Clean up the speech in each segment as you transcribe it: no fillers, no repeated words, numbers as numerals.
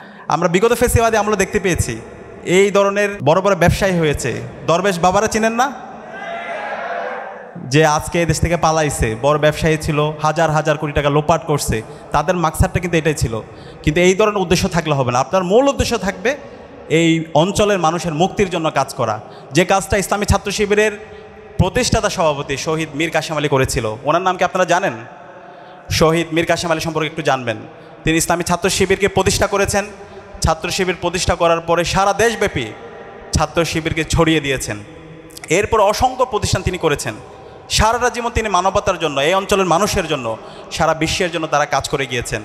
আমরা বিগত ফেসিবাদে আমরা দেখতে পেয়েছি এই ধরনের বড় বড় ব্যবসায়ী হয়েছে। দরবেশ বাবারা চিনেন না, যে আজকে এই দেশ থেকে পালাইছে, বড় ব্যবসায়ী ছিল, হাজার হাজার কোটি টাকা লোপাট করছে, তাদের মাকসাদটা কিন্তু এটাই ছিল। কিন্তু এই ধরনের উদ্দেশ্য থাকলে হবে না, আপনার মূল উদ্দেশ্য থাকবে এই অঞ্চলের মানুষের মুক্তির জন্য কাজ করা, যে কাজটা ইসলামী ছাত্র শিবিরের প্রতিষ্ঠাতা সভাপতি শহীদ মীর কাসেম আলী করেছিল। ওনার নাম কি আপনারা জানেন? শহীদ মীর কাসেম আলী সম্পর্কে একটু জানবেন। তিনি ইসলামী ছাত্র শিবিরকে প্রতিষ্ঠা করেছেন। ছাত্র শিবির প্রতিষ্ঠা করার পরে সারা দেশব্যাপী ছাত্র শিবিরকে ছড়িয়ে দিয়েছেন। এরপর অসংখ্য প্রতিষ্ঠান তিনি করেছেন। সারাটা জীবন তিনি মানবতার জন্য, এই অঞ্চলের মানুষের জন্য, সারা বিশ্বের জন্য তারা কাজ করে গিয়েছেন।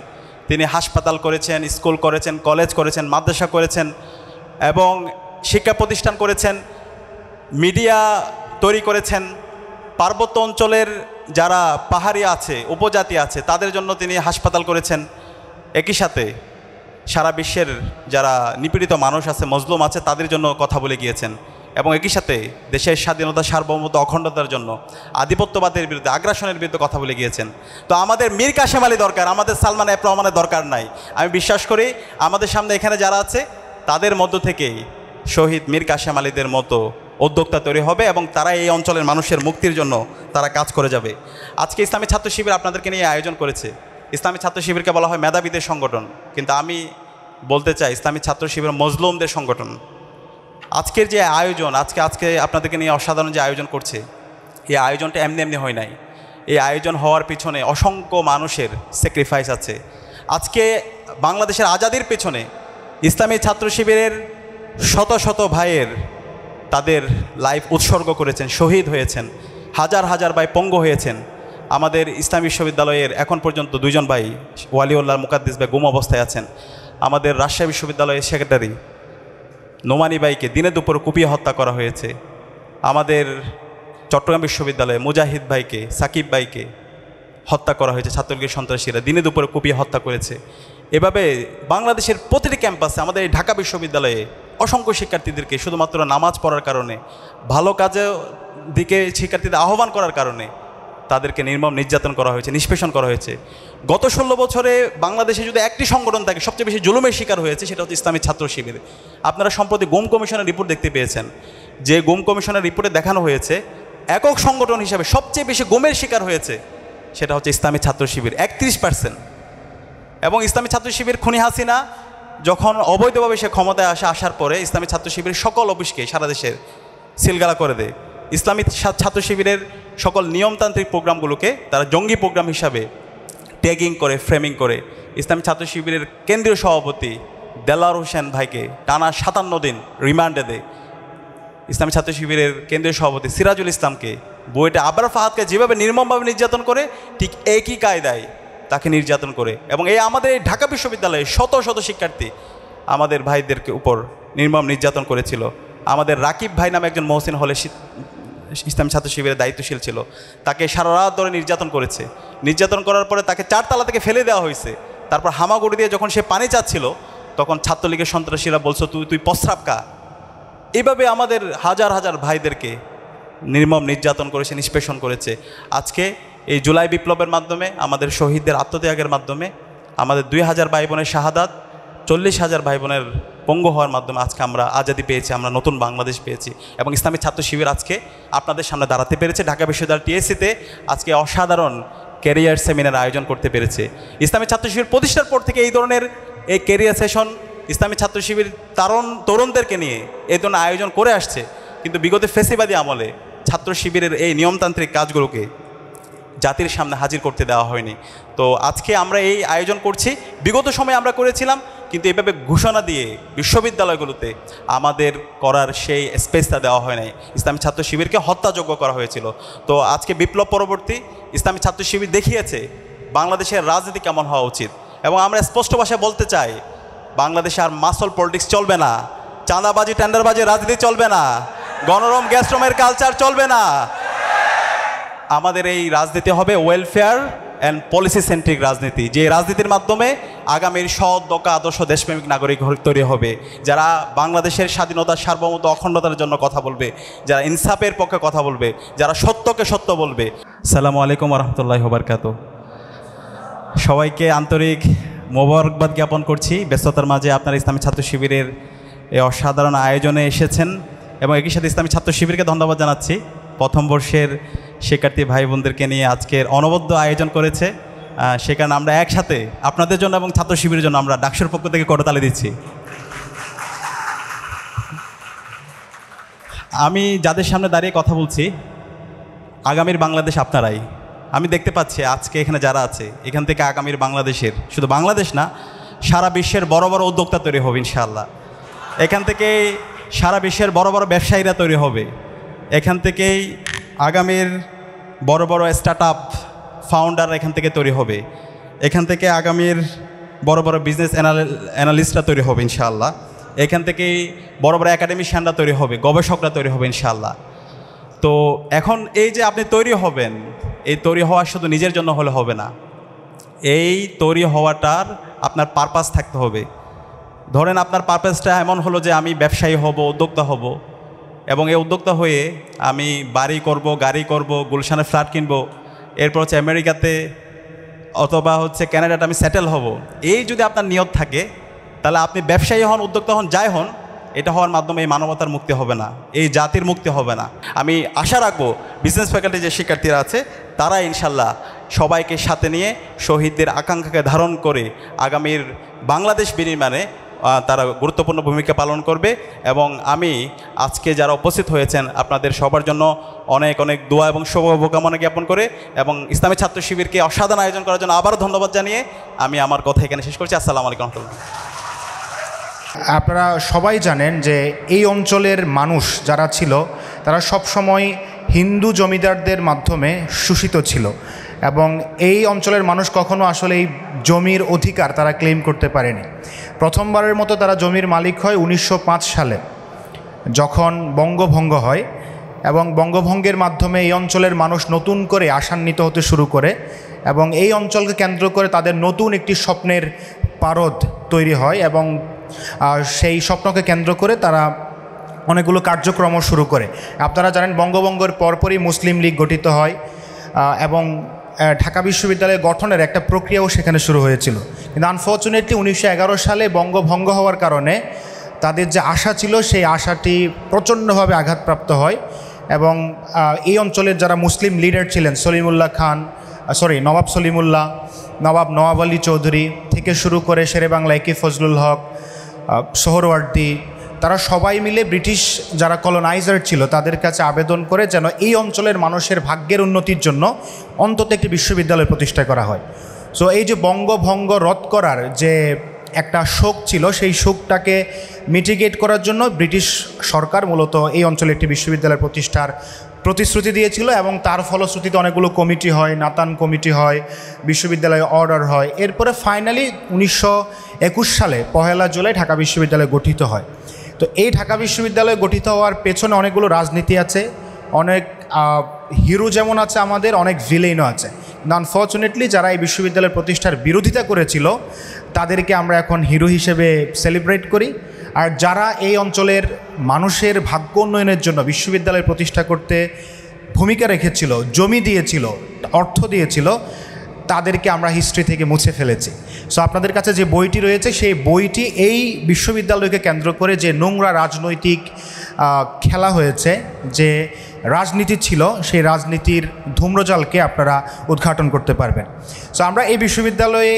তিনি হাসপাতাল করেছেন, স্কুল করেছেন, কলেজ করেছেন, মাদ্রাসা করেছেন এবং শিক্ষা প্রতিষ্ঠান করেছেন, মিডিয়া তৈরি করেছেন। পার্বত্য অঞ্চলের যারা পাহাড়ি আছে, উপজাতি আছে, তাদের জন্য তিনি হাসপাতাল করেছেন। একই সাথে সারা বিশ্বের যারা নিপীড়িত মানুষ আছে, মজলুম আছে, তাদের জন্য কথা বলে গিয়েছেন। এবং একই সাথে দেশের স্বাধীনতা, সার্বভৌমত্ব, অখণ্ডতার জন্য, আধিপত্যবাদের বিরুদ্ধে, আগ্রাসনের বিরুদ্ধে কথা বলে গিয়েছেন। তো আমাদের মীর কাসেম আলী দরকার, আমাদের সালমান এফ রহমানের দরকার নাই। আমি বিশ্বাস করি আমাদের সামনে এখানে যারা আছে তাদের মধ্য থেকেই শহীদ মীর কাসেম আলীদের মতো উদ্যোক্তা তৈরি হবে এবং তারা এই অঞ্চলের মানুষের মুক্তির জন্য তারা কাজ করে যাবে। আজকে ইসলামী ছাত্র শিবির আপনাদেরকে নিয়ে আয়োজন করেছে। ইসলামী ছাত্র শিবিরকে বলা হয় মেধাবীদের সংগঠন, কিন্তু আমি বলতে চাই ইসলামী ছাত্র শিবির মজলুমদের সংগঠন। আজকের যে আয়োজন, আজকে আপনাদেরকে নিয়ে অসাধারণ যে আয়োজন করছে, এই আয়োজনটা এমনি এমনি হয় নাই। এই আয়োজন হওয়ার পিছনে অসংখ্য মানুষের স্যাক্রিফাইস আছে। আজকে বাংলাদেশের আজাদির পেছনে ইসলামী ছাত্র শিবিরের শত শত ভাইয়ের তাদের লাইফ উৎসর্গ করেছেন, শহীদ হয়েছেন, হাজার হাজার ভাই পঙ্গু হয়েছেন। আমাদের ইসলামী বিশ্ববিদ্যালয়ের এখন পর্যন্ত 2 জন ভাই, ওয়ালিউল্লাহ মুকাদ্দিস ভাই গুম অবস্থায় আছেন। আমাদের রাজশাহী বিশ্ববিদ্যালয়ের সেক্রেটারি নোমানি ভাইকে দিনে দুপুরে কুপিয়ে হত্যা করা হয়েছে। আমাদের চট্টগ্রাম বিশ্ববিদ্যালয়ে মুজাহিদ ভাইকে, সাকিব ভাইকে হত্যা করা হয়েছে ছাত্রলীগের সন্ত্রাসীরা, দিনে দুপুরে কুপিয়ে হত্যা করেছে। এভাবে বাংলাদেশের প্রতিটি ক্যাম্পাসে, আমাদের এই ঢাকা বিশ্ববিদ্যালয়ে অসংখ্য শিক্ষার্থীদেরকে শুধুমাত্র নামাজ পড়ার কারণে, ভালো কাজের দিকে শিক্ষার্থীদের আহ্বান করার কারণে তাদেরকে নির্মম নির্যাতন করা হয়েছে, নিষ্পেষণ করা হয়েছে। গত 16 বছরে বাংলাদেশে যদি একটি সংগঠন থাকে সবচেয়ে বেশি জুলুমের শিকার হয়েছে, সেটা হচ্ছে ইসলামী ছাত্র শিবির। আপনারা সম্প্রতি গুম কমিশনের রিপোর্ট দেখতে পেয়েছেন, যে গুম কমিশনের রিপোর্টে দেখানো হয়েছে একক সংগঠন হিসাবে সবচেয়ে বেশি গুমের শিকার হয়েছে সেটা হচ্ছে ইসলামী ছাত্র শিবির, 31%। এবং ইসলামী ছাত্র শিবির খুনি হাসিনা যখন অবৈধভাবে সে ক্ষমতায় আসার পরে ইসলামী ছাত্র শিবির সকল অফিসকে সারা দেশের সিলগালা করে দেয়। ইসলামী ছাত্র শিবিরের সকল নিয়মতান্ত্রিক প্রোগ্রামগুলোকে তারা জঙ্গি প্রোগ্রাম হিসাবে ট্যাগিং করে, ফ্রেমিং করে। ইসলামী ছাত্র শিবিরের কেন্দ্রীয় সভাপতি দেলাওয়ার হোসেন ভাইকে টানা 57 দিন রিমান্ডে দেয়। ইসলামী ছাত্র শিবিরের কেন্দ্রীয় সভাপতি সিরাজুল ইসলামকে, বুয়েটে আবরার ফাহাদকে যেভাবে নির্মমভাবে নির্যাতন করে, ঠিক একই কায়দায় তাকে নির্যাতন করে। এবং আমাদের এই ঢাকা বিশ্ববিদ্যালয়ে শত শত শিক্ষার্থী আমাদের ভাইদেরকে উপর নির্মম নির্যাতন করেছিল। আমাদের রাকিব ভাই নামে একজন মহসিন হলে ইসলামী ছাত্র শিবিরের দায়িত্বশীল ছিল, তাকে সারা রাত ধরে নির্যাতন করেছে। নির্যাতন করার পরে তাকে 4 তলা থেকে ফেলে দেওয়া হয়েছে। তারপর হামাগুড়ি দিয়ে যখন সে পানি চাচ্ছিল তখন ছাত্রলীগের সন্ত্রাসীরা বলছো তুই প্রস্রাব কা। এইভাবে আমাদের হাজার হাজার ভাইদেরকে নির্মম নির্যাতন করেছে, নিষ্পেষণ করেছে। আজকে এই জুলাই বিপ্লবের মাধ্যমে, আমাদের শহীদদের আত্মত্যাগের মাধ্যমে, আমাদের 2000 ভাই বোনের শাহাদাত, 40,000 ভাই বোনের পঙ্গু হওয়ার মাধ্যমে আজকে আমরা আজাদি পেয়েছি, আমরা নতুন বাংলাদেশ পেয়েছি। এবং ইসলামী ছাত্র শিবির আজকে আপনাদের সামনে দাঁড়াতে পেরেছে। ঢাকা বিশ্ববিদ্যালয় টিএসসিতে আজকে অসাধারণ ক্যারিয়ার সেমিনার আয়োজন করতে পেরেছে। ইসলামী ছাত্র শিবির প্রতিষ্ঠার পর থেকে এই ধরনের এই ক্যারিয়ার সেশন ইসলামী ছাত্র শিবির তরুণদেরকে নিয়ে এই ধরনের আয়োজন করে আসছে। কিন্তু বিগত ফেসিবাদী আমলে ছাত্র শিবিরের এই নিয়মতান্ত্রিক কাজগুলোকে জাতির সামনে হাজির করতে দেওয়া হয়নি। তো আজকে আমরা এই আয়োজন করছি, বিগত সময়ে আমরা করেছিলাম, কিন্তু এভাবে ঘোষণা দিয়ে বিশ্ববিদ্যালয়গুলোতে আমাদের করার সেই স্পেসটা দেওয়া হয় নাই। ইসলামী ছাত্র শিবিরকে হত্যাযোগ্য করা হয়েছিল। তো আজকে বিপ্লব পরবর্তী ইসলামী ছাত্র শিবির দেখিয়েছে বাংলাদেশের রাজনীতি কেমন হওয়া উচিত। এবং আমরা স্পষ্ট ভাষায় বলতে চাই, বাংলাদেশে আর মাসল পলিটিক্স চলবে না, চাঁদাবাজি টেন্ডারবাজি রাজনীতি চলবে না, গণরম গ্যাস্ট্রমের কালচার চলবে না। আমাদের এই রাজনীতি হবে ওয়েলফেয়ার অ্যান্ড পলিসি সেন্ট্রিক রাজনীতি, যে রাজনীতির মাধ্যমে আগামীর সৎ, দক্ষ, আদর্শ দেশপ্রেমিক নাগরিক তৈরি হবে, যারা বাংলাদেশের স্বাধীনতা, সার্বভৌমত্ব, অখণ্ডতার জন্য কথা বলবে, যারা ইনসাফের পক্ষে কথা বলবে, যারা সত্যকে সত্য বলবে। আসসালামু আলাইকুম ওয়া রাহমাতুল্লাহি ওয়া বারাকাতুহু। সবাইকে আন্তরিক মোবারকবাদ জ্ঞাপন করছি ব্যস্ততার মাঝে আপনার ইসলামী ছাত্র শিবিরের এই অসাধারণ আয়োজনে এসেছেন এবং একই সাথে ইসলামী ছাত্র শিবিরকে ধন্যবাদ জানাচ্ছি প্রথম বর্ষের শিক্ষার্থী ভাই বোনদেরকে নিয়ে আজকের অনবদ্য আয়োজন করেছে। সে কারণে আমরা একসাথে আপনাদের জন্য এবং ছাত্র শিবিরের জন্য আমরা ডাকসুর পক্ষ থেকে করতালি দিচ্ছি। আমি যাদের সামনে দাঁড়িয়ে কথা বলছি আগামীর বাংলাদেশ আপনারাই। আমি দেখতে পাচ্ছি আজকে এখানে যারা আছে এখান থেকে আগামীর বাংলাদেশের, শুধু বাংলাদেশ না সারা বিশ্বের বড় বড় উদ্যোক্তা তৈরি হবে ইনশাআল্লাহ। এখান থেকেই সারা বিশ্বের বড় বড় ব্যবসায়ীরা তৈরি হবে। এখান থেকেই আগামীর বড় বড় স্টার্ট আপ ফাউন্ডার এখান থেকে তৈরি হবে। এখান থেকে আগামীর বড় বড় বিজনেস অ্যানালিস্টরা তৈরি হবে ইনশাআল্লাহ। এখান থেকেই বড় বড় একাডেমিশিয়ানরা তৈরি হবে, গবেষকরা তৈরি হবে ইনশাআল্লাহ। তো এখন এই যে আপনি তৈরি হবেন, এই তৈরি হওয়া শুধু নিজের জন্য হলে হবে না, এই তৈরি হওয়াটার আপনার পারপাস থাকতে হবে। ধরেন আপনার পারপাসটা এমন হলো যে আমি ব্যবসায়ী হব, উদ্যোক্তা হব এবং এই উদ্যোক্তা হয়ে আমি বাড়ি করব, গাড়ি করব, গুলশানে ফ্ল্যাট কিনবো, এরপর হচ্ছে আমেরিকাতে অথবা হচ্ছে কানাডাতে আমি সেটেল হব। এই যদি আপনার নিয়ত থাকে তাহলে আপনি ব্যবসায়ী হন, উদ্যোক্তা হন, যাই হন, এটা হওয়ার মাধ্যমে এই মানবতার মুক্তি হবে না, এই জাতির মুক্তি হবে না। আমি আশা রাখবো বিজনেস ফ্যাকাল্টি যে শিক্ষার্থীরা আছে তারা ইনশাল্লাহ সবাইকে সাথে নিয়ে শহীদদের আকাঙ্ক্ষাকে ধারণ করে আগামীর বাংলাদেশ বিনির্মাণে তারা গুরুত্বপূর্ণ ভূমিকা পালন করবে। এবং আমি আজকে যারা উপস্থিত হয়েছেন আপনাদের সবার জন্য অনেক অনেক দোয়া এবং শুভকামনা জ্ঞাপন করে এবং ইসলামী ছাত্র শিবিরকে অসাধারণ আয়োজন করার জন্য আবারও ধন্যবাদ জানিয়ে আমি আমার কথা এখানে শেষ করছি। আসসালামু আলাইকুম রহমতুল্লাহ। আপনারা সবাই জানেন যে এই অঞ্চলের মানুষ যারা ছিল তারা সব সময় হিন্দু জমিদারদের মাধ্যমে শোষিত ছিল এবং এই অঞ্চলের মানুষ কখনো আসলে এই জমির অধিকার তারা ক্লেম করতে পারেনি। প্রথমবারের মতো তারা জমির মালিক হয় 1905 সালে, যখন বঙ্গভঙ্গ হয় এবং বঙ্গভঙ্গের মাধ্যমে এই অঞ্চলের মানুষ নতুন করে আশান্বিত হতে শুরু করে এবং এই অঞ্চলকে কেন্দ্র করে তাদের নতুন একটি স্বপ্নের পারদ তৈরি হয় এবং সেই স্বপ্নকে কেন্দ্র করে তারা অনেকগুলো কার্যক্রম শুরু করে। আপনারা জানেন বঙ্গভঙ্গের পরপরই মুসলিম লীগ গঠিত হয় এবং ঢাকা বিশ্ববিদ্যালয় গঠনের একটা প্রক্রিয়াও সেখানে শুরু হয়েছিল। কিন্তু আনফর্চুনেটলি 1911 সালে বঙ্গভঙ্গ হওয়ার কারণে তাদের যে আশা ছিল সেই আশাটি প্রচণ্ডভাবে আঘাতপ্রাপ্ত হয় এবং এই অঞ্চলের যারা মুসলিম লিডার ছিলেন নবাব সলিমুল্লাহ, নবাব নওয়াব আলী চৌধুরী থেকে শুরু করে শেরেবাংলা একে ফজলুল হক, সোহরওয়ার্দী, তারা সবাই মিলে ব্রিটিশ যারা কলোনাইজার ছিল তাদের কাছে আবেদন করে যেন এই অঞ্চলের মানুষের ভাগ্যের উন্নতির জন্য অন্তত একটি বিশ্ববিদ্যালয় প্রতিষ্ঠা করা হয়। সো এই যে বঙ্গভঙ্গ রদ করার যে একটা শোক ছিল সেই শোকটাকে মিটিগেট করার জন্য ব্রিটিশ সরকার মূলত এই অঞ্চলে একটি বিশ্ববিদ্যালয় প্রতিষ্ঠার প্রতিশ্রুতি দিয়েছিল এবং তার ফলশ্রুতিতে অনেকগুলো কমিটি হয়, নাতান কমিটি হয়, বিশ্ববিদ্যালয়ে অর্ডার হয়। এরপরে ফাইনালি 1921 সালে 1 জুলাই ঢাকা বিশ্ববিদ্যালয় গঠিত হয়। তো এই ঢাকা বিশ্ববিদ্যালয় গঠিত হওয়ার পেছনে অনেকগুলো রাজনীতি আছে, অনেক হিরো যেমন আছে আমাদের, অনেক ভিলেনও আছে। আনফর্চুনেটলি যারা এই বিশ্ববিদ্যালয়ের প্রতিষ্ঠার বিরোধিতা করেছিল তাদেরকে আমরা এখন হিরো হিসেবে সেলিব্রেট করি, আর যারা এই অঞ্চলের মানুষের ভাগ্য উন্নয়নের জন্য বিশ্ববিদ্যালয় প্রতিষ্ঠা করতে ভূমিকা রেখেছিল, জমি দিয়েছিল, অর্থ দিয়েছিল, তাদেরকে আমরা হিস্ট্রি থেকে মুছে ফেলেছি। সো আপনাদের কাছে যে বইটি রয়েছে সেই বইটি এই বিশ্ববিদ্যালয়কে কেন্দ্র করে যে নোংরা রাজনৈতিক খেলা হয়েছে, যে রাজনীতি ছিল, সেই রাজনীতির ধূম্রজালকে আপনারা উদ্ঘাটন করতে পারবেন। সো আমরা এই বিশ্ববিদ্যালয়ে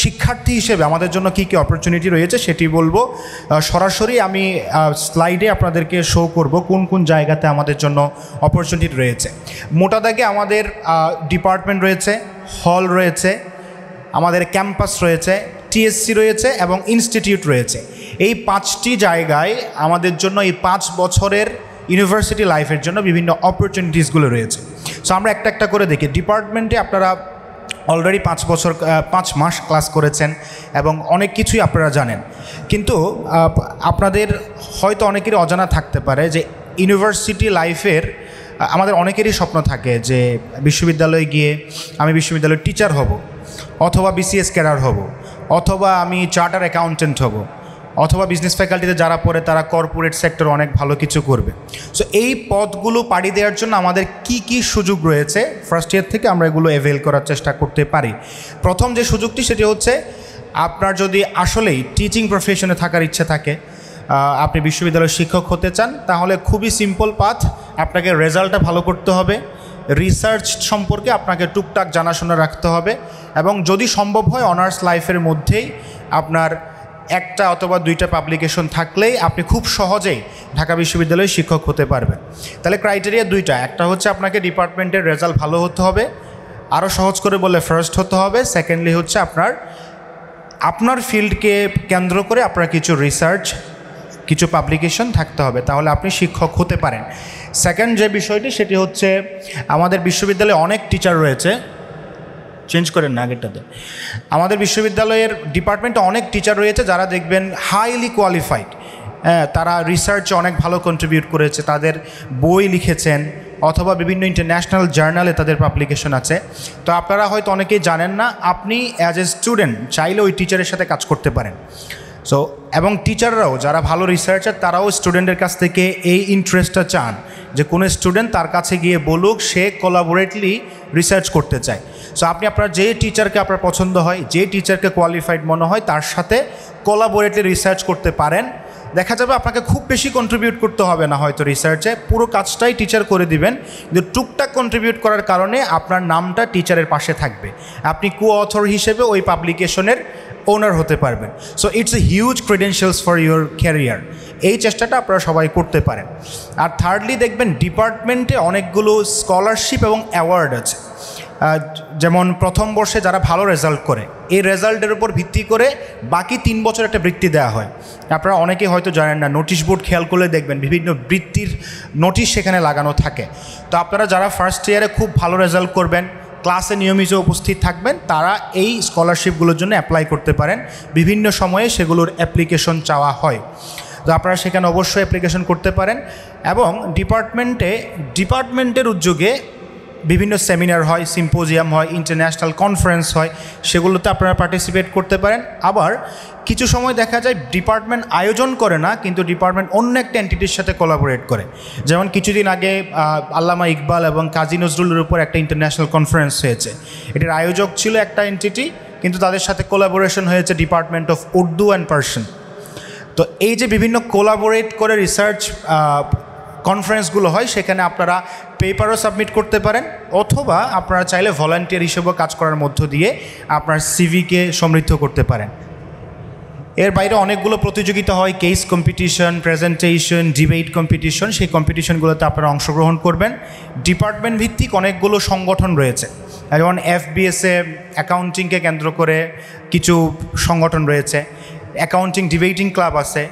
শিক্ষার্থী হিসেবে আমাদের জন্য কী কী অপরচুনিটি রয়েছে সেটি বলবো। সরাসরি আমি স্লাইডে আপনাদেরকে শো করব কোন কোন জায়গাতে আমাদের জন্য অপরচুনিটি রয়েছে। মোটা দাগে আমাদের ডিপার্টমেন্ট রয়েছে, হল রয়েছে, আমাদের ক্যাম্পাস রয়েছে, টিএসসি রয়েছে এবং ইনস্টিটিউট রয়েছে। এই 5টি জায়গায় আমাদের জন্য এই 5 বছরের ইউনিভার্সিটি লাইফের জন্য বিভিন্ন অপরচুনিটিসগুলো রয়েছে। সো আমরা একটা একটা করে দেখি। ডিপার্টমেন্টে আপনারা অলরেডি 5 মাস ক্লাস করেছেন এবং অনেক কিছুই আপনারা জানেন, কিন্তু আপনাদের হয়তো অনেকেরই অজানা থাকতে পারে যে ইউনিভার্সিটি লাইফের আমাদের অনেকেরই স্বপ্ন থাকে যে বিশ্ববিদ্যালয়ে গিয়ে আমি বিশ্ববিদ্যালয়ের টিচার হব, অথবা বিসিএস ক্যাডার হব, অথবা আমি চার্টার অ্যাকাউন্টেন্ট হব, অথবা বিজনেস ফ্যাকাল্টিতে যারা পড়ে তারা কর্পোরেট সেক্টর অনেক ভালো কিছু করবে। সো এই পথগুলো পাড়ি দেওয়ার জন্য আমাদের কি কি সুযোগ রয়েছে ফার্স্ট ইয়ার থেকে আমরা এগুলো অ্যাভেল করার চেষ্টা করতে পারি। প্রথম যে সুযোগটি সেটি হচ্ছে আপনার যদি আসলেই টিচিং প্রফেশনে থাকার ইচ্ছে থাকে, আপনি বিশ্ববিদ্যালয়ের শিক্ষক হতে চান, তাহলে খুবই সিম্পল পাথ। আপনাকে রেজাল্টটা ভালো করতে হবে, রিসার্চ সম্পর্কে আপনাকে টুকটাক জানাশোনা রাখতে হবে, এবং যদি সম্ভব হয় অনার্স লাইফের মধ্যেই আপনার একটা অথবা দুইটা পাবলিকেশন থাকলেই আপনি খুব সহজেই ঢাকা বিশ্ববিদ্যালয়ে শিক্ষক হতে পারবেন। তাহলে ক্রাইটেরিয়া দুইটা, একটা হচ্ছে আপনাকে ডিপার্টমেন্টের রেজাল্ট ভালো হতে হবে, আরও সহজ করে বললে ফার্স্ট হতে হবে। সেকেন্ডলি হচ্ছে আপনার ফিল্ডকে কেন্দ্র করে আপনার কিছু রিসার্চ, কিছু পাবলিকেশন থাকতে হবে, তাহলে আপনি শিক্ষক হতে পারেন। সেকেন্ড যে বিষয়টি সেটি হচ্ছে আমাদের বিশ্ববিদ্যালয়ে অনেক টিচার রয়েছে, চেঞ্জ করেন না আগেরটাতে। আমাদের বিশ্ববিদ্যালয়ের ডিপার্টমেন্টে অনেক টিচার রয়েছে যারা দেখবেন হাইলি কোয়ালিফাইড, তারা রিসার্চে অনেক ভালো কন্ট্রিবিউট করেছে, তাদের বই লিখেছেন অথবা বিভিন্ন ইন্টারন্যাশনাল জার্নালে তাদের পাবলিকেশন আছে। তো আপনারা হয়তো অনেকেই জানেন না, আপনি অ্যাজ এ স্টুডেন্ট চাইলে ওই টিচারের সাথে কাজ করতে পারেন। সো এবং টিচাররাও যারা ভালো রিসার্চার তারাও স্টুডেন্টের কাছ থেকে এই ইন্টারেস্টটা চান যে কোনো স্টুডেন্ট তার কাছে গিয়ে বলুক সে কোলাবোরেটলি রিসার্চ করতে চায়। সো আপনি আপনার যে টিচারকে আপনার পছন্দ হয়, যে টিচারকে কোয়ালিফাইড মনে হয় তার সাথে কোলাবোরেটলি রিসার্চ করতে পারেন। দেখা যাবে আপনাকে খুব বেশি কন্ট্রিবিউট করতে হবে না হয়তো রিসার্চে, পুরো কাজটাই টিচার করে দিবেন, কিন্তু টুকটাক কন্ট্রিবিউট করার কারণে আপনার নামটা টিচারের পাশে থাকবে, আপনি কো অথর হিসেবে ওই পাবলিকেশনের ওনার হতে পারবেন। So it's a huge credentials for your career. এই চেষ্টাটা আপনারা সবাই করতে পারেন। আর থার্ডলি দেখবেন ডিপার্টমেন্টে অনেকগুলো স্কলারশিপ এবং অ্যাওয়ার্ড আছে। যেমন প্রথম বর্ষে যারা ভালো রেজাল্ট করে, এই রেজাল্টের উপর ভিত্তি করে বাকি 3 বছর একটা বৃত্তি দেওয়া হয়। আপনারা অনেকে হয়তো জানেন না, নোটিশ বোর্ড খেয়াল করলে দেখবেন বিভিন্ন বৃত্তির নোটিশ সেখানে লাগানো থাকে। তো আপনারা যারা ফার্স্ট ইয়ারে খুব ভালো রেজাল্ট করবেন, ক্লাসে নিয়মিত উপস্থিত থাকবেন, তারা এই স্কলারশিপগুলোর জন্য অ্যাপ্লাই করতে পারেন। বিভিন্ন সময়ে সেগুলোর অ্যাপ্লিকেশন চাওয়া হয়, তো আপনারা সেখানে অবশ্যই অ্যাপ্লিকেশন করতে পারেন। এবং ডিপার্টমেন্টের উদ্যোগে বিভিন্ন সেমিনার হয়, সিম্পোজিয়াম হয়, ইন্টারন্যাশনাল কনফারেন্স হয়, সেগুলোতে আপনারা পার্টিসিপেট করতে পারেন। আবার কিছু সময় দেখা যায় ডিপার্টমেন্ট আয়োজন করে না, কিন্তু ডিপার্টমেন্ট অন্য একটা এন্টিটির সাথে কোলাবোরেট করে। যেমন কিছুদিন আগে আল্লামা ইকবাল এবং কাজী নজরুলের উপর একটা ইন্টারন্যাশনাল কনফারেন্স হয়েছে, এটার আয়োজক ছিল একটা এন্টিটি, কিন্তু তাদের সাথে কোলাবোরেশন হয়েছে department of Urdu and Persian. তো এই যে বিভিন্ন কোলাবোরেট করে রিসার্চ কনফারেন্সগুলো হয়, সেখানে আপনারা পেপারও সাবমিট করতে পারেন, অথবা আপনারা চাইলে ভলান্টিয়ার হিসেবেও কাজ করার মধ্য দিয়ে আপনার সিভিকে সমৃদ্ধ করতে পারেন। এর বাইরে অনেকগুলো প্রতিযোগিতা হয়, case competition, presentation, debate competition, সেই কম্পিটিশনগুলোতে আপনারা অংশগ্রহণ করবেন। ডিপার্টমেন্ট ভিত্তিক অনেকগুলো সংগঠন রয়েছে, যেমন FBSA অ্যাকাউন্টিংকে কেন্দ্র করে কিছু সংগঠন রয়েছে, অ্যাকাউন্টিং ডিবেটিং ক্লাব আছে,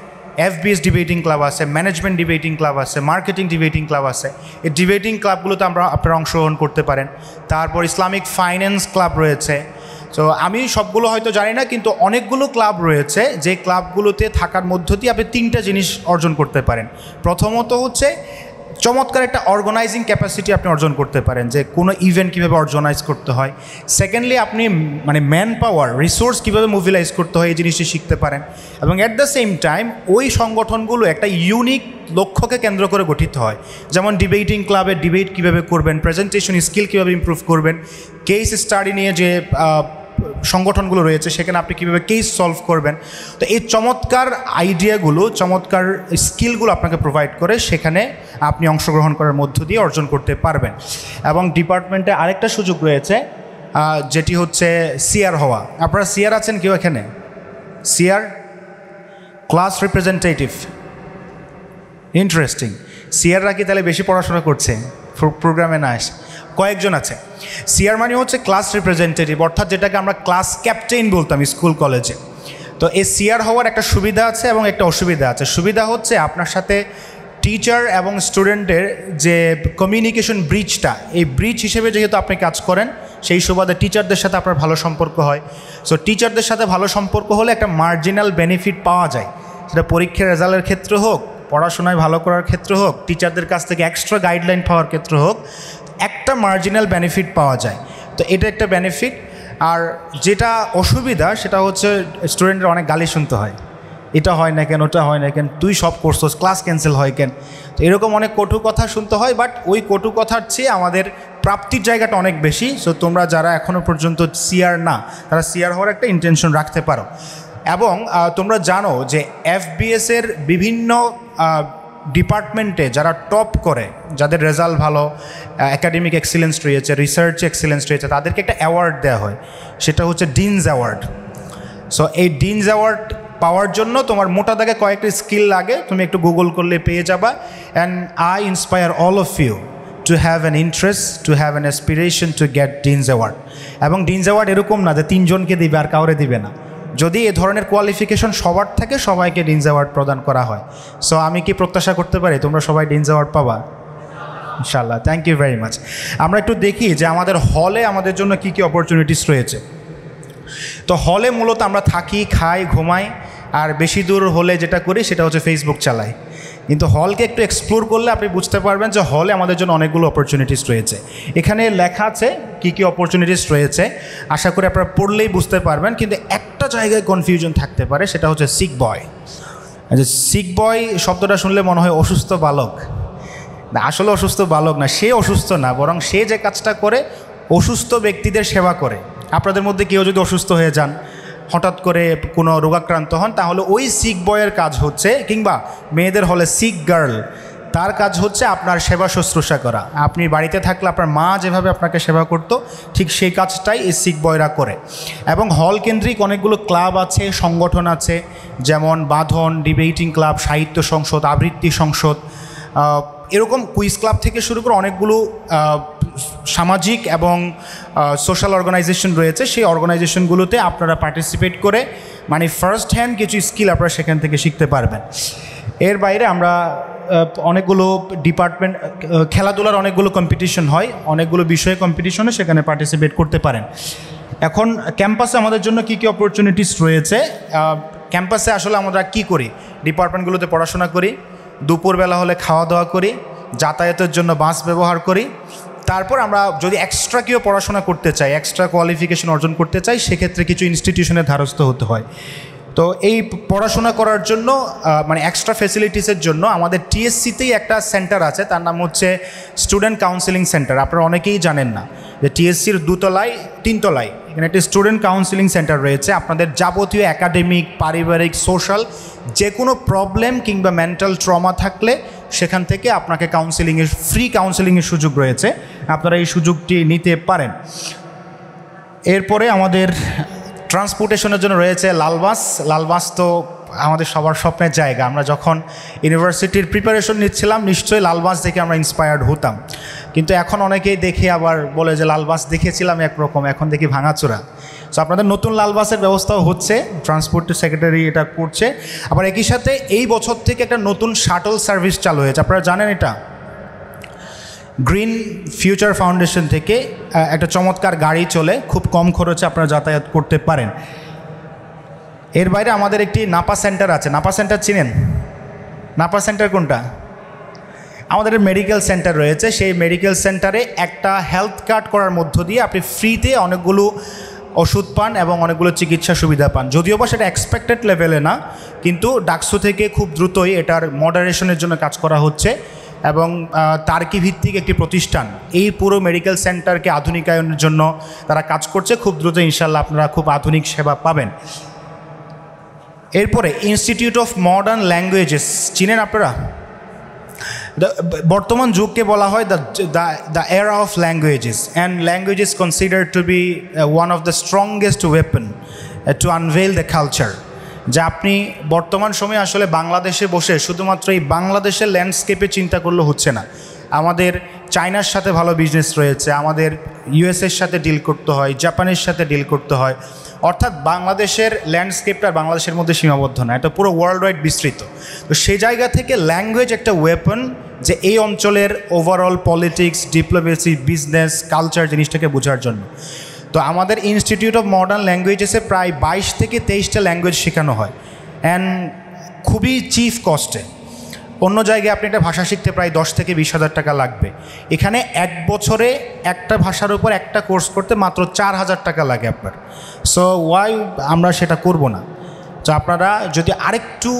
FBS ডিবেটিং ক্লাব আছে, ম্যানেজমেন্ট ডিবেটিং ক্লাব আছে, মার্কেটিং ডিবেটিং ক্লাব আছে। এই ডিবেটিং ক্লাবগুলোতে আপনারা অংশগ্রহণ করতে পারেন। তারপর ইসলামিক ফাইন্যান্স ক্লাব রয়েছে। তো আমি সবগুলো হয়তো জানি না, কিন্তু অনেকগুলো ক্লাব রয়েছে যে ক্লাবগুলোতে থাকার মধ্য দিয়ে আপনি 3টা জিনিস অর্জন করতে পারেন। প্রথমত হচ্ছে চমৎকার একটা অর্গানাইজিং ক্যাপাসিটি আপনি অর্জন করতে পারেন, যে কোনো ইভেন্ট কীভাবে অর্গানাইজ করতে হয়। সেকেন্ডলি আপনি ম্যান পাওয়ার, রিসোর্স কীভাবে মোবিলাইজ করতে হয় এই জিনিসটি শিখতে পারেন। এবং অ্যাট দ্য সেম টাইম ওই সংগঠনগুলো একটা ইউনিক লক্ষ্যকে কেন্দ্র করে গঠিত হয়। যেমন ডিবেটিং ক্লাবে ডিবেট কীভাবে করবেন, প্রেজেন্টেশন স্কিল কীভাবে ইমপ্রুভ করবেন, কেস স্টাডি নিয়ে যে সংগঠনগুলো রয়েছে সেখানে আপনি কীভাবে কেস সলভ করবেন। তো এই চমৎকার আইডিয়াগুলো, চমৎকার স্কিলগুলো আপনাকে প্রোভাইড করে, সেখানে আপনি অংশগ্রহণ করার মধ্য দিয়ে অর্জন করতে পারবেন। এবং ডিপার্টমেন্টে আরেকটা সুযোগ রয়েছে, যেটি হচ্ছে সিআর হওয়া। আপনারা সিআর আছেন কেউ এখানে? CR class representative, interesting. সিআররা কি তাহলে বেশি পড়াশোনা করছে, প্রোগ্রামে না আসে? কয়েকজন আছে। সিআর মানে হচ্ছে ক্লাস রিপ্রেজেন্টেটিভ, অর্থাৎ যেটাকে আমরা ক্লাস ক্যাপ্টেইন বলতাম স্কুল কলেজে। তো এই সিআর হওয়ার একটা সুবিধা আছে এবং একটা অসুবিধা আছে। সুবিধা হচ্ছে আপনার সাথে টিচার এবং স্টুডেন্টের যে কমিউনিকেশন ব্রিজটা, এই ব্রিজ হিসেবে যেহেতু আপনি কাজ করেন, সেই সুবাদে টিচারদের সাথে আপনার ভালো সম্পর্ক হয়। সো টিচারদের সাথে ভালো সম্পর্ক হলে একটা মার্জিনাল বেনিফিট পাওয়া যায়, সেটা পরীক্ষার রেজাল্টের ক্ষেত্রে হোক, পড়াশোনায় ভালো করার ক্ষেত্রে হোক, টিচারদের কাছ থেকে এক্সট্রা গাইডলাইন পাওয়ার ক্ষেত্রে হোক, একটা মার্জিনাল বেনিফিট পাওয়া যায়। তো এটা একটা বেনিফিট। আর যেটা অসুবিধা সেটা হচ্ছে স্টুডেন্টের অনেক গালি শুনতে হয়, এটা হয় না কেন, ওটা হয় না কেন, তুই সব করছস, ক্লাস ক্যান্সেল হয় কেন, তো এরকম অনেক কটু কথা শুনতে হয়। বাট ওই কটু কথার চেয়ে আমাদের প্রাপ্তির জায়গাটা অনেক বেশি। সো তোমরা যারা এখনও পর্যন্ত সিআর না, তারা সিআর হওয়ার একটা ইন্টেনশন রাখতে পারো। এবং তোমরা জানো যে এফবিএসের বিভিন্ন ডিপার্টমেন্টে যারা টপ করে, যাদের রেজাল্ট ভালো, একাডেমিক এক্সিলেন্স রয়েছে, রিসার্চ এক্সিলেন্স রয়েছে, তাদেরকে একটা অ্যাওয়ার্ড দেওয়া হয়, সেটা হচ্ছে ডিনস অ্যাওয়ার্ড। সো এই ডিনস অ্যাওয়ার্ড পাওয়ার জন্য তোমার মোটা দাগে কয়েকটা স্কিল লাগে, তুমি একটু গুগল করলে পেয়ে যাবা। And I inspire all of you to have an interest, to have an aspiration to get dean's award. এবং ডিনস অ্যাওয়ার্ড এরকম না যে 3 জনকে দিবে আর কাউরে দিবে না। যদি এ ধরনের কোয়ালিফিকেশন সবার থাকে, সবাইকে ডিনস অ্যাওয়ার্ড প্রদান করা হয়। সো আমি কি প্রত্যাশা করতে পারি তোমরা সবাই ডিনস অ্যাওয়ার্ড পাবা ইনশাআল্লাহ? Thank you very much. আমরা একটু দেখি যে আমাদের হলে আমাদের জন্য কী কী অপরচুনিটিস রয়েছে। তো হলে মূলত আমরা থাকি, খাই, ঘুমাই, আর বেশি দূর হলে যেটা করি সেটা হচ্ছে ফেসবুক চালাই। কিন্তু হলকে একটু এক্সপ্লোর করলে আপনি বুঝতে পারবেন যে হলে আমাদের জন্য অনেকগুলো অপরচুনিটিস রয়েছে। এখানে লেখা আছে কী কী অপরচুনিটিস রয়েছে, আশা করি আপনারা পড়লেই বুঝতে পারবেন। কিন্তু একটা জায়গায় কনফিউশন থাকতে পারে, সেটা হচ্ছে সিক বয়। যে সিক বয় শব্দটা শুনলে মনে হয় অসুস্থ বালক। না, আসলে অসুস্থ বালক না, সে অসুস্থ না, বরং সে যে কাজটা করে অসুস্থ ব্যক্তিদের সেবা করে। আপনাদের মধ্যে কেউ যদি অসুস্থ হয়ে যান, হঠাৎ করে কোনো রোগাক্রান্ত হন, তাহলে ওই সিক বয়ের কাজ হচ্ছে, কিংবা মেয়েদের হলে সিক গার্ল, তার কাজ হচ্ছে আপনার সেবা শুশ্রূষা করা। আপনি বাড়িতে থাকলে আপনার মা যেভাবে আপনাকে সেবা করতো, ঠিক সেই কাজটাই এই সিক বয়রা করে। এবং হল কেন্দ্রিক অনেকগুলো ক্লাব আছে, সংগঠন আছে, যেমন বাঁধন, ডিবেটিং ক্লাব, সাহিত্য সংসদ, আবৃত্তি সংসদ, এরকম কুইজ ক্লাব থেকে শুরু করে অনেকগুলো সামাজিক এবং সোশ্যাল অর্গানাইজেশন রয়েছে। সেই অর্গানাইজেশনগুলোতে আপনারা পার্টিসিপেট করে মানে ফার্স্ট হ্যান্ড কিছু স্কিল আপনারা সেখান থেকে শিখতে পারবেন। এর বাইরে আমরা অনেকগুলো ডিপার্টমেন্ট, খেলাধুলার অনেকগুলো কম্পিটিশন হয়, অনেকগুলো বিষয়ে কম্পিটিশনে সেখানে পার্টিসিপেট করতে পারেন। এখন ক্যাম্পাসে আমাদের জন্য কী কী অপরচুনিটিস রয়েছে। ক্যাম্পাসে আসলে আমরা কি করি, ডিপার্টমেন্টগুলোতে পড়াশোনা করি, দুপুরবেলা হলে খাওয়া দাওয়া করি, যাতায়াতের জন্য বাস ব্যবহার করি। তারপর আমরা যদি এক্সট্রা কেউ পড়াশোনা করতে চাই, এক্সট্রা কোয়ালিফিকেশন অর্জন করতে চাই, সেক্ষেত্রে কিছু ইনস্টিটিউশনের ধারস্থ হতে হয়। তো এই পড়াশোনা করার জন্য মানে এক্সট্রা ফেসিলিটিসের জন্য আমাদের টিএসসিতেই একটা সেন্টার আছে, তার নাম হচ্ছে স্টুডেন্ট কাউন্সিলিং সেন্টার। আপনারা অনেকেই জানেন না যে টিএসসির 3 তলায় এখানে একটি স্টুডেন্ট কাউন্সিলিং সেন্টার রয়েছে। আপনাদের যাবতীয় একাডেমিক, পারিবারিক, সোশ্যাল যে কোনো প্রবলেম কিংবা মেন্টাল ট্রমা থাকলে সেখান থেকে আপনাকে কাউন্সিলিংয়ের ফ্রি কাউন্সিলিংয়ের সুযোগ রয়েছে, আপনারা এই সুযোগটি নিতে পারেন। এরপরে আমাদের ট্রান্সপোর্টেশনের জন্য রয়েছে লালবাস। লালবাস তো আমাদের সবার স্বপ্নের জায়গা। আমরা যখন ইউনিভার্সিটির প্রিপারেশন নিচ্ছিলাম, নিশ্চয়ই লালবাস দেখে আমরা ইন্সপায়ার্ড হতাম। কিন্তু এখন অনেকেই দেখে আবার বলে যে লালবাস দেখেছিলাম একরকম, এখন দেখি ভাঙাচোরা। সো আপনাদের নতুন লালবাসের ব্যবস্থাও হচ্ছে, ট্রান্সপোর্ট সেক্রেটারি এটা করছে। আবার একই সাথে এই বছর থেকে একটা নতুন শাটল সার্ভিস চালু হয়েছে, আপনারা জানেন এটা? গ্রিন ফিউচার ফাউন্ডেশন থেকে একটা চমৎকার গাড়ি চলে, খুব কম খরচে আপনারা যাতায়াত করতে পারেন। এর বাইরে আমাদের একটি নাপা সেন্টার আছে। নাপা সেন্টার চিনেন? নাপা সেন্টার কোনটা? আমাদের মেডিকেল সেন্টার রয়েছে। সেই মেডিকেল সেন্টারে একটা হেলথ কার্ড করার মধ্য দিয়ে আপনি ফ্রিতে অনেকগুলো ওষুধ পান এবং অনেকগুলো চিকিৎসা সুবিধা পান। যদিও বা সেটা এক্সপেক্টেড লেভেলে না, কিন্তু ডাকসু থেকে খুব দ্রুতই এটার মডারেশনের জন্য কাজ করা হচ্ছে। এবং তার্কি ভিত্তিক একটি প্রতিষ্ঠান এই পুরো মেডিকেল সেন্টারকে আধুনিকায়নের জন্য তারা কাজ করছে। খুব দ্রুত ইনশাল্লাহ আপনারা খুব আধুনিক সেবা পাবেন। এরপরে ইনস্টিটিউট অফ মডার্ন ল্যাঙ্গুয়েজেস চিনেন আপনারা? বর্তমান যুগকে বলা হয় the era of languages, and language is considered to be one of the strongest weapon to unveil the culture. যা আপনি বর্তমান সময়ে আসলে বাংলাদেশে বসে শুধুমাত্র এই বাংলাদেশের ল্যান্ডস্কেপে চিন্তা করলে হচ্ছে না। আমাদের চায়নার সাথে ভালো বিজনেস রয়েছে, আমাদের ইউএসএর সাথে ডিল করতে হয়, জাপানের সাথে ডিল করতে হয়। অর্থাৎ বাংলাদেশের ল্যান্ডস্কেপটা বাংলাদেশের মধ্যে সীমাবদ্ধ না, এটা পুরো ওয়ার্ল্ড ওয়াইড বিস্তৃত। তো সেই জায়গা থেকে ল্যাঙ্গুয়েজ একটা ওয়েপন, যে এই অঞ্চলের overall politics, diplomacy, business, culture জিনিসটাকে বোঝার জন্য। তো আমাদের ইনস্টিটিউট অফ মডার্ন ল্যাঙ্গুয়েজেসে প্রায় 22 থেকে 23টা ল্যাঙ্গুয়েজ শেখানো হয়, অ্যান্ড খুবই চিপ কস্টে। অন্য জায়গায় আপনি একটা ভাষা শিখতে প্রায় 10 থেকে 20,000 টাকা লাগবে। এখানে 1 বছরে একটা ভাষার উপর একটা কোর্স করতে মাত্র 4,000 টাকা লাগে আপনার। সো ওয়াই আমরা সেটা করব না? তো আপনারা যদি আরেকটু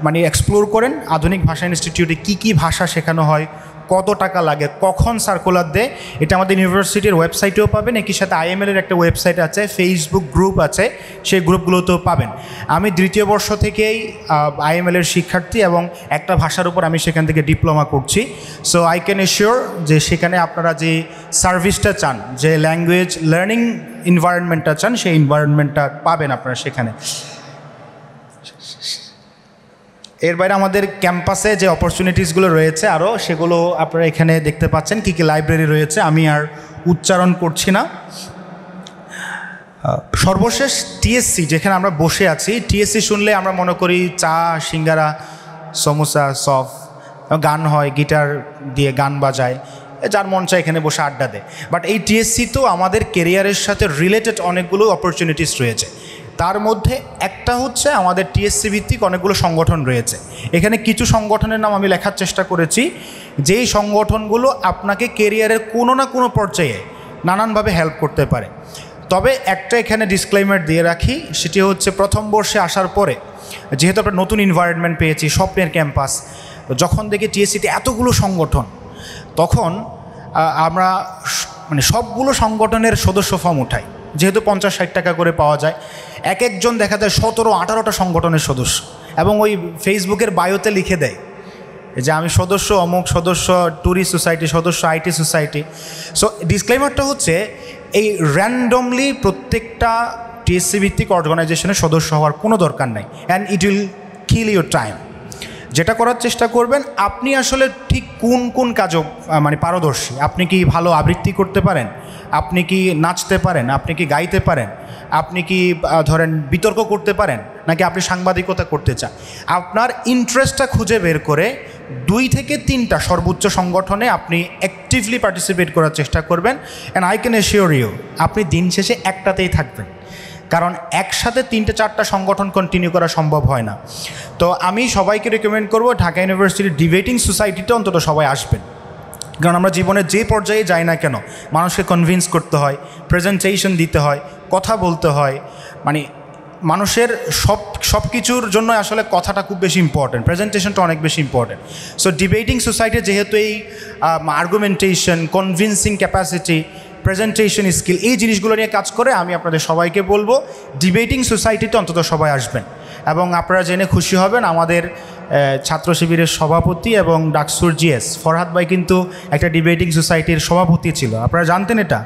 মানে এক্সপ্লোর করেন আধুনিক ভাষা ইনস্টিটিউটে কী কী ভাষা শেখানো হয়, কত টাকা লাগে, কখন সার্কুলার দেয়, এটা আমাদের ইউনিভার্সিটির ওয়েবসাইটেও পাবেন। একই সাথে আইএমএলের একটা ওয়েবসাইট আছে, ফেসবুক গ্রুপ আছে, সেই গ্রুপগুলোতেও পাবেন। আমি 3য় বর্ষ থেকেই আইএমএলের শিক্ষার্থী এবং একটা ভাষার উপর আমি সেখান থেকে ডিপ্লোমা করছি। সো আই ক্যান এশিওর যে সেখানে আপনারা যে সার্ভিসটা চান, যে ল্যাঙ্গুয়েজ লার্নিং এনভায়রনমেন্টটা চান, সেই এনভায়রনমেন্টটা পাবেন আপনারা সেখানে। এর বাইরে আমাদের ক্যাম্পাসে যে অপরচুনিটিসগুলো রয়েছে আরও, সেগুলো আপনারা এখানে দেখতে পাচ্ছেন। কী কী লাইব্রেরি রয়েছে আমি আর উচ্চারণ করছি না। সর্বশেষ টিএসসি, যেখানে আমরা বসে আছি, টিএসসি শুনলে আমরা মনে করি চা, সিঙ্গারা, সমোসা, সফ, গান হয়, গিটার দিয়ে গান বাজায়, যার মন চায় এখানে বসে আড্ডা দেয়। বাট এই টিএসসি তো আমাদের কেরিয়ারের সাথে রিলেটেড অনেকগুলো অপরচুনিটিস রয়েছে। তার মধ্যে একটা হচ্ছে আমাদের টিএসসি ভিত্তিক অনেকগুলো সংগঠন রয়েছে। এখানে কিছু সংগঠনের নাম আমি লেখার চেষ্টা করেছি, যেই সংগঠনগুলো আপনাকে কেরিয়ারের কোনো না কোনো পর্যায়ে নানানভাবে হেল্প করতে পারে। তবে একটা এখানে ডিসক্লেইমার দিয়ে রাখি, সেটি হচ্ছে প্রথম বর্ষে আসার পরে যেহেতু আমরা নতুন এনভায়রনমেন্ট পেয়েছি, স্বপ্নের ক্যাম্পাস, যখন দেখি টিএসসিতে এতগুলো সংগঠন, তখন আমরা মানে সবগুলো সংগঠনের সদস্য ফর্ম উঠাই। যেহেতু 50-60 টাকা করে পাওয়া যায়, এক একজন দেখা যায় 17-18টা সংগঠনের সদস্য, এবং ওই ফেসবুকের বায়োতে লিখে দেয় যে আমি সদস্য অমুক, সদস্য ট্যুরিস্ট সোসাইটি, সদস্য আইটি সোসাইটি। সো ডিসক্লেইমারটা হচ্ছে এই র্যান্ডমলি প্রত্যেকটা টিএসসি ভিত্তিক অর্গানাইজেশনের সদস্য হওয়ার কোনো দরকার নাই, and it will kill your time. যেটা করার চেষ্টা করবেন, আপনি আসলে ঠিক কোন কোন কাজও মানে পারদর্শী। আপনি কি ভালো আবৃত্তি করতে পারেন, আপনি কি নাচতে পারেন, আপনি কি গাইতে পারেন, আপনি কি ধরেন বিতর্ক করতে পারেন, নাকি আপনি সাংবাদিকতা করতে চান। আপনার ইন্টারেস্টটা খুঁজে বের করে 2 থেকে 3টা সর্বোচ্চ সংগঠনে আপনি অ্যাক্টিভলি পার্টিসিপেট করার চেষ্টা করবেন। And I can assure you, আপনি দিন শেষে একটাতেই থাকবেন, কারণ একসাথে 3-4টা সংগঠন কন্টিনিউ করা সম্ভব হয় না। তো আমি সবাইকে রেকমেন্ড করব ঢাকা ইউনিভার্সিটির ডিবেটিং সোসাইটিতে অন্তত সবাই আসবেন, কারণ আমরা জীবনের যে পর্যায়ে যাই না কেন, মানুষকে কনভিন্স করতে হয়, প্রেজেন্টেশন দিতে হয়, কথা বলতে হয়, মানে মানুষের সব কিছুর জন্য আসলে কথাটা খুব বেশি ইম্পর্টেন্ট, প্রেজেন্টেশনটা অনেক বেশি ইম্পর্টেন্ট। সো ডিবেটিং সোসাইটি যেহেতু এই আর্গুমেন্টেশন, কনভিন্সিং ক্যাপাসিটি, প্রেজেন্টেশন স্কিল, এই জিনিসগুলো নিয়ে কাজ করে, আমি আপনাদের সবাইকে বলবো ডিবেটিং সোসাইটিতে অন্তত সবাই আসবেন। এবং আপনারা জেনে খুশি হবেন, আমাদের ছাত্র শিবিরের সভাপতি এবং ডাকসুর জিএস ফরহাদ ভাই কিন্তু একটা ডিবেটিং সোসাইটির সভাপতি ছিল। আপনারা জানতেন এটা?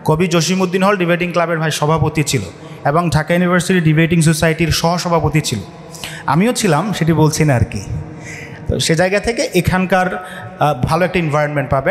কবি জসিমউদ্দিন হল ডিবেটিং ক্লাবের ভাই সভাপতি ছিল, এবং ঢাকা ইউনিভার্সিটি ডিবেটিং সোসাইটির সহসভাপতি ছিল। আমিও ছিলাম, সেটি বলছি না আর কি। তো সে জায়গা থেকে এখানকার ভালো একটা এনভায়রনমেন্ট পাবেন।